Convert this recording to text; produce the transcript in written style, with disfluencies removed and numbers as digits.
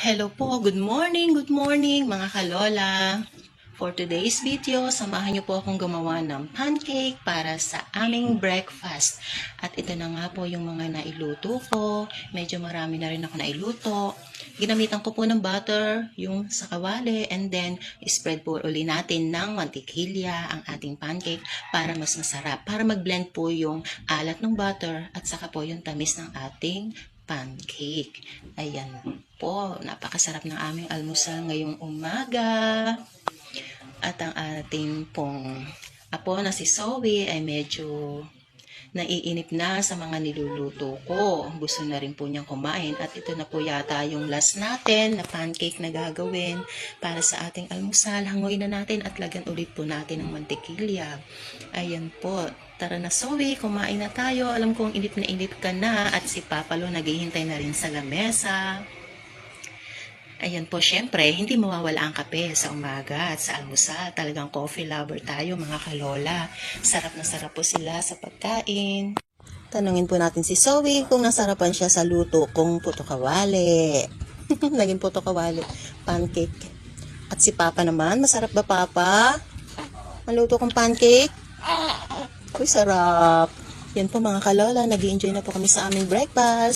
Hello po, good morning mga kalola. For today's video, samahan niyo po akong gumawa ng pancake para sa aming breakfast. At ito na nga po yung mga nailuto ko. Medyo marami na rin ako nailuto. Ginamitan ko po ng butter, yung sa kawali, and then spread po uli natin ng mantikilya ang ating pancake para mas masarap. Para mag-blend po yung alat ng butter at saka po yung tamis ng ating pancake. Ayan po, napakasarap ng aming almusal ngayong umaga. At ang ating pong apo na si Zoe ay medyo naiinip na sa mga niluluto ko. Gusto na rin po niyang kumain. At ito na po yata yung last natin na pancake na gagawin para sa ating almusal. Hanguin na natin at lagyan ulit po natin ng mantikilya. Ayan po. Tara na Zoe, kumain na tayo. Alam kong inip na inip ka na at si Papalo naghihintay na rin sa lamesa. Ayan po, syempre, hindi mawawala ang kape sa umaga at sa almusal. Talagang coffee lover tayo, mga kalola. Sarap na sarap po sila sa pagkain. Tanungin po natin si Zoe kung nasarapan siya sa luto kong puto kawali. Naging puto kawali, pancake. At si Papa naman, masarap ba Papa? Maluto kong pancake? Uy, sarap. Yan po mga kalola, nag-enjoy na po kami sa aming breakfast.